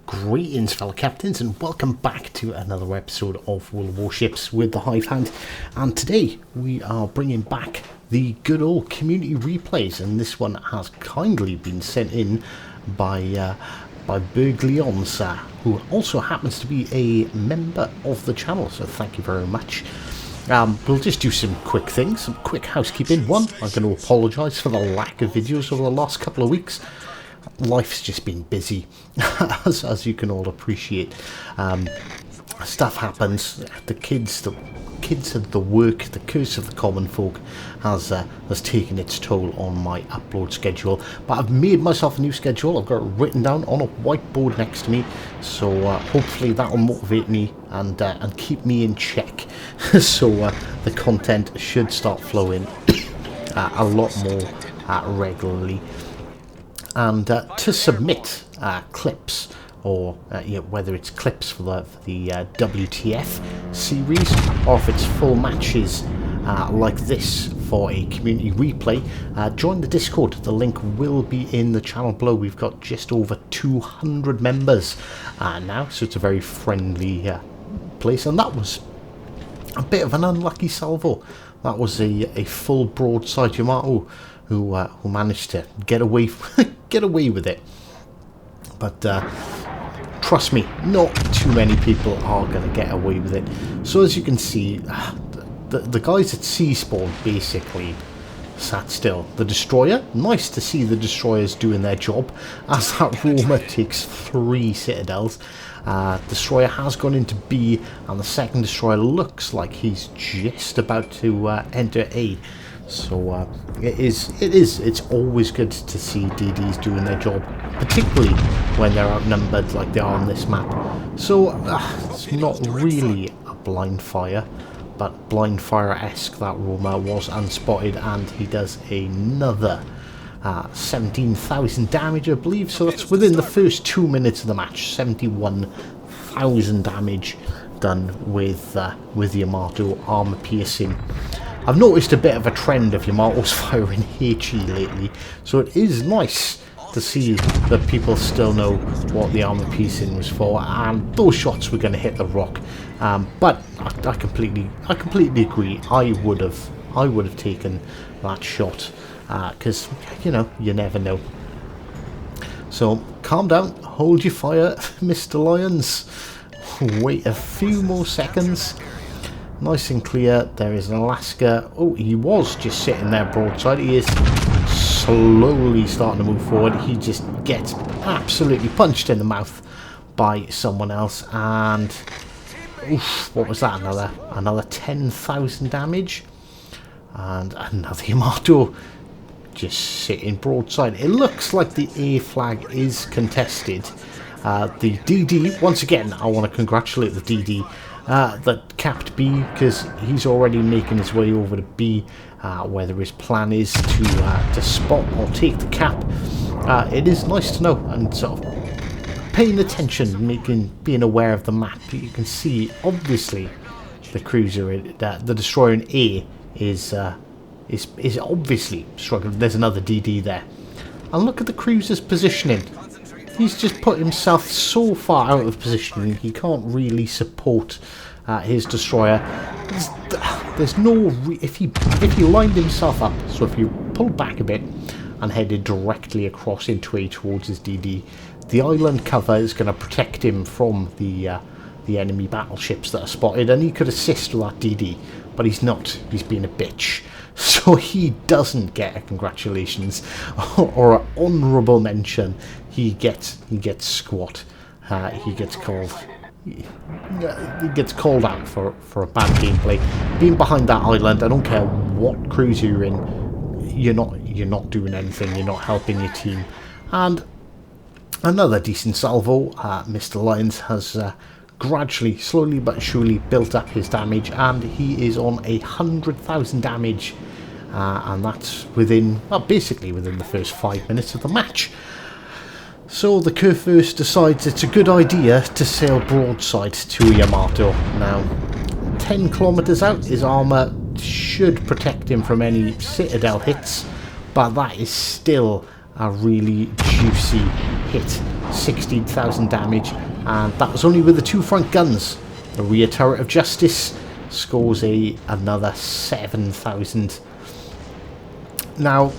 Greetings, fellow captains, and welcome back to another episode of World of Warships with the Hive Hand. And today we are bringing back the good old community replays, and this one has kindly been sent in by Berglions, who also happens to be a member of the channel. So thank you very much. We'll just do some quick things, some quick housekeeping. One, I'm going to apologise for the lack of videos over the last couple of weeks. Life's just been busy, as you can all appreciate. Stuff happens. The kids of the work, the curse of the common folk has taken its toll on my upload schedule. But I've made myself a new schedule. I've got it written down on a whiteboard next to me, so hopefully that will motivate me and keep me in check. So the content should start flowing a lot more regularly. And to submit clips, or whether it's clips for the WTF series, or if it's full matches like this for a community replay, join the Discord. The link will be in the channel below. We've got just over 200 members now, so it's a very friendly place. And that was a bit of an unlucky salvo. That was a full broadside Yamato who managed to get away with it. But trust me, not too many people are going to get away with it. So as you can see, the guys at Sea Spawn basically sat still. The destroyer, nice to see the destroyers doing their job, as that Roma takes 3 citadels. Destroyer has gone into B, and the second destroyer looks like he's just about to enter A. So it's always good to see DDs doing their job, particularly when they're outnumbered like they are on this map. So it's not really a blind fire, but blind fire-esque. That Roma was unspotted, and he does another 17,000 damage, I believe. So that's within the first 2 minutes of the match. 71,000 damage done with Yamato armor piercing. I've noticed a bit of a trend of Yamato's firing HE lately, so it is nice to see that people still know what the armor piercing was for, and those shots were going to hit the rock. But I completely agree. I would have taken that shot, because you never know. So calm down, hold your fire, Mr. Lions. Wait a few more seconds. Nice and clear. There is an Alaska. Oh, he was just sitting there broadside. He is slowly starting to move forward. He just gets absolutely punched in the mouth by someone else. And oof, what was that? Another 10,000 damage. And another Yamato just sitting broadside. It looks like the A flag is contested. The DD, once again, I want to congratulate the DD that capped B, because he's already making his way over to B. Whether his plan is to spot or take the cap, it is nice to know, and sort of paying attention, being aware of the map. You can see obviously the cruiser, the destroyer in A is obviously struggling. There's another DD there, and look at the cruiser's positioning. He's just put himself so far out of position he can't really support his destroyer. There's no if he lined himself up, so if you pulled back a bit and headed directly across into A towards his DD, the island cover is going to protect him from the enemy battleships that are spotted, and he could assist with that DD, but he's not. He's being a bitch. So he doesn't get a congratulations or an honourable mention. He gets squat. He gets called out for a bad gameplay. Being behind that island, I don't care what cruiser you're in, you're not doing anything. You're not helping your team. And another decent salvo. Mr. Lions has gradually, slowly but surely built up his damage, and he is on 100,000 damage, and that's basically within the first 5 minutes of the match. So the Kurfürst decides it's a good idea to sail broadside to Yamato. Now, 10 kilometers out, his armor should protect him from any citadel hits, but that is still a really juicy hit. 16,000 damage, and that was only with the 2 front guns. The rear turret of Justice scores another 7,000. Now,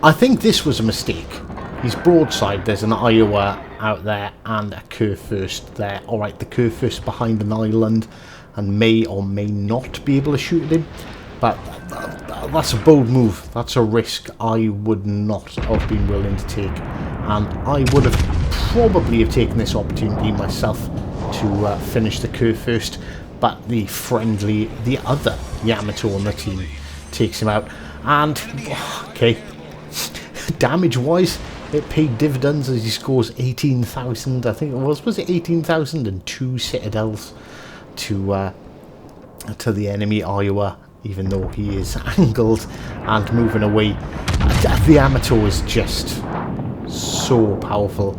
I think this was a mistake. He's broadside, there's an Iowa out there and a curve first there. Alright, the curve first behind an island and may or may not be able to shoot at him, but that's a bold move. That's a risk I would not have been willing to take, and I would have probably have taken this opportunity myself to finish the curve first, but the other Yamato on the team takes him out. And okay, damage wise it paid dividends as he scores 18,000, I think it was it 18,000 and 2 citadels to the enemy Iowa, even though he is angled and moving away. The Yamato is just so powerful.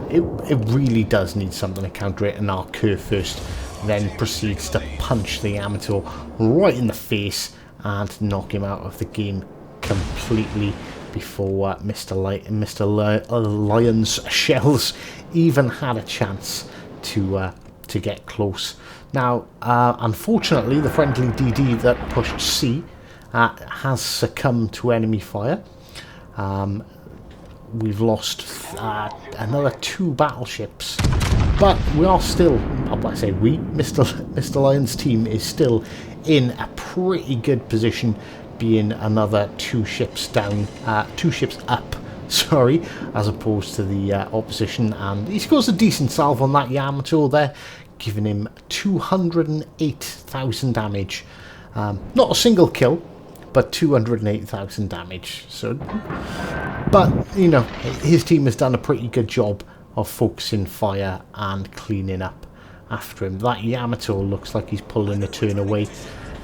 It really does need something to counter it, and our curve first then proceeds to punch the Yamato right in the face and knock him out of the game completely before Mr. Lion's shells even had a chance to get close. Now, unfortunately, the friendly DD that pushed C has succumbed to enemy fire. We've lost another 2 battleships, but we are still, I say we, Mr. Lion's team is still in a pretty good position, being another 2 ships down, 2 ships up, sorry, as opposed to the opposition. And he scores a decent salve on that Yamato there, giving him 208,000 damage. Not a single kill, but 208,000 damage. So, but you know, his team has done a pretty good job of focusing fire and cleaning up after him. That Yamato looks like he's pulling a turn away.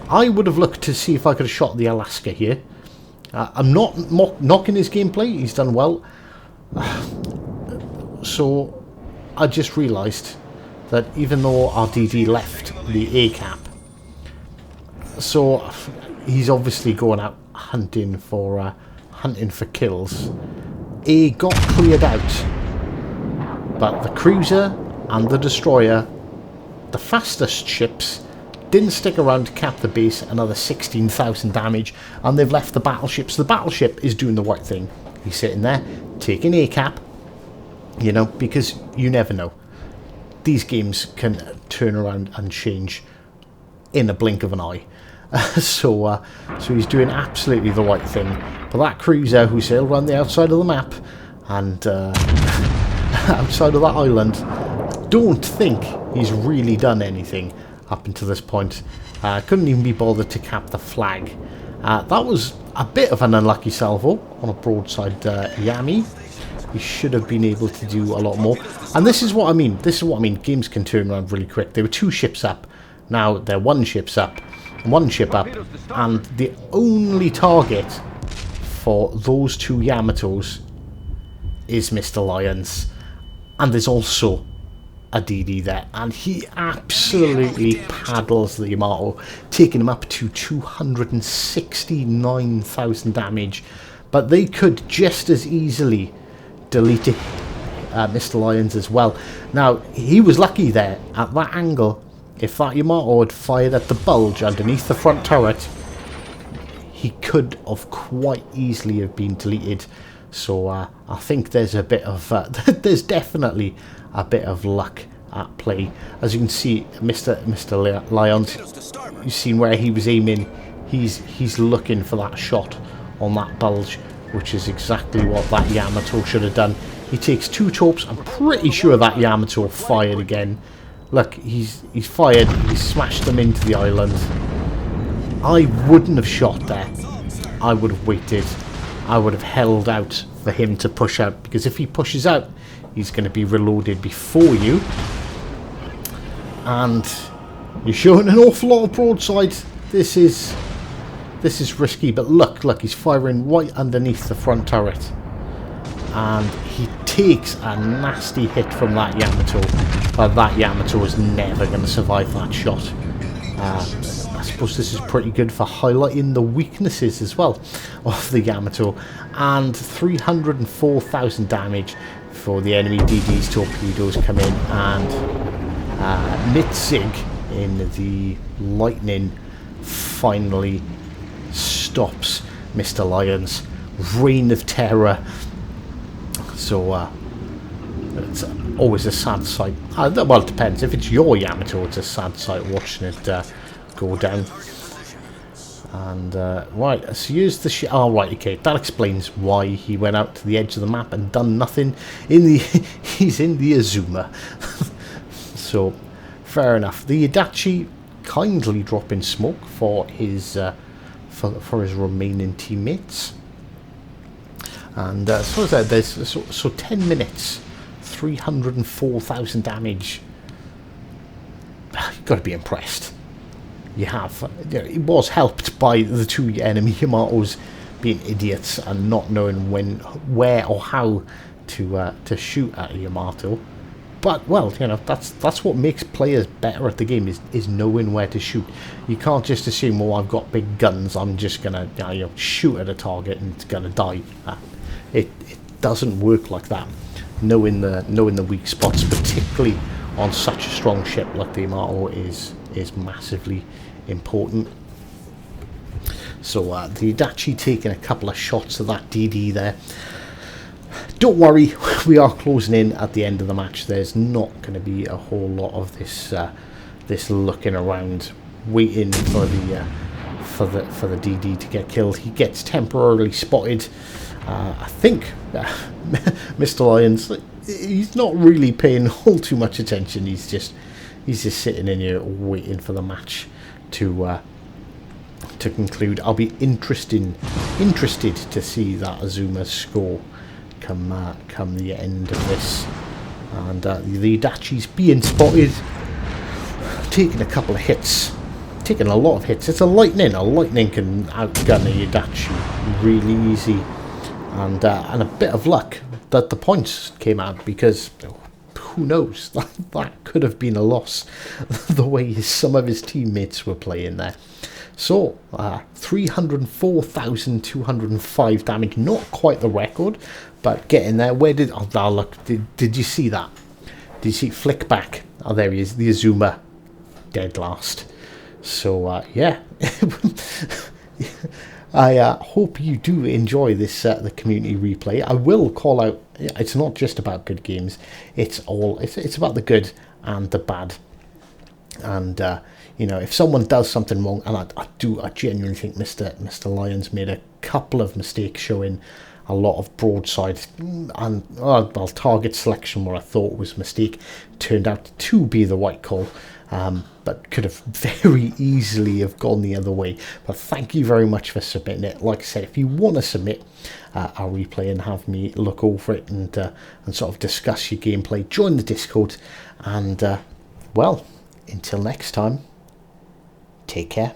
I would have looked to see if I could have shot the Alaska here. I'm not knocking his gameplay, he's done well. So I just realised that even though our DD left the A cap, so he's obviously going out hunting for kills. A got cleared out, but the cruiser and the destroyer, the fastest ships, didn't stick around to cap the base, another 16,000 damage, and they've left the battleships. The battleship is doing the right thing. He's sitting there, taking A cap, you know, because you never know. These games can turn around and change in a blink of an eye. So he's doing absolutely the right thing. But that cruiser who sailed around the outside of the map and outside of that island, don't think he's really done anything up until this point. Couldn't even be bothered to cap the flag. That was a bit of an unlucky salvo on a broadside Yami. He should have been able to do a lot more. And this is what I mean. This is what I mean. Games can turn around really quick. They were 2 ships up. Now they're 1 ship up. And the only target for those 2 Yamatos is Mr. Lyons. And there's also a DD there, and he absolutely paddles the Yamato, taking him up to 269,000 damage. But they could just as easily delete Mr. Lyons as well. Now, he was lucky there at that angle. If that Yamato had fired at the bulge underneath the front turret, he could have quite easily have been deleted. So I think there's a bit of there's definitely a bit of luck at play. As you can see, Mr. Lyons, you've seen where he was aiming. He's looking for that shot on that bulge, which is exactly what that Yamato should have done. He takes 2 torps. I'm pretty sure that Yamato fired again. Look, he's fired. He's smashed them into the island. I wouldn't have shot there. I would have waited. I would have held out for him to push out, because if he pushes out, he's going to be reloaded before you, and you're showing an awful lot of broadside. This is risky. But look, he's firing right underneath the front turret, and he takes a nasty hit from that Yamato. But that Yamato is never going to survive that shot. I suppose this is pretty good for highlighting the weaknesses as well of the Yamato. And 304,000 damage before the enemy DD's torpedoes come in, and Mitzig in the lightning finally stops Mr. Lyon's reign of terror. So it's always a sad sight. Well, it depends. If it's your Yamato, it's a sad sight watching it go down. And right, so here's the ship. Oh, right, okay, that explains why he went out to the edge of the map and done nothing. He's in the Azuma. So fair enough. The Adachi kindly dropping smoke for his for his remaining teammates. And so is that. There's so 10 minutes, 304,000 damage. You've got to be impressed. You have. It was helped by the two enemy Yamatos being idiots and not knowing when, where, or how to shoot at a Yamato. But well, you know, that's what makes players better at the game, is knowing where to shoot. You can't just assume, oh, I've got big guns, I'm just gonna shoot at a target and it's gonna die. It doesn't work like that. Knowing the weak spots, particularly on such a strong ship like the Yamato, is massively important. So the Adachi taking a couple of shots of that DD there. Don't worry, we are closing in at the end of the match. There's not going to be a whole lot of this looking around, waiting for the DD to get killed. He gets temporarily spotted. I think Mr. Lyons, he's not really paying all too much attention. He's just sitting in here waiting for the match to conclude. I'll be interested to see that Azuma score come the end of this. And the Adachi's being spotted, taking a couple of hits, taking a lot of hits. It's a lightning. A lightning can outgun a Adachi really easy. And a bit of luck that the points came out, because who knows, that could have been a loss the way some of his teammates were playing there. So 304,205 damage, not quite the record, but getting there. Where did look? Did you see that? Did you see flick back? Oh, there he is, the Azuma, dead last. So yeah. I hope you do enjoy this the community replay. I will call out, it's not just about good games, it's about the good and the bad. And you know, if someone does something wrong, and I genuinely think Mr. Lyons made a couple of mistakes, showing a lot of broadside and target selection where I thought was a mistake turned out to be the right call. But could have very easily have gone the other way. But thank you very much for submitting it. Like I said, if you want to submit a replay and have me look over it and sort of discuss your gameplay, join the Discord. And well, until next time, take care.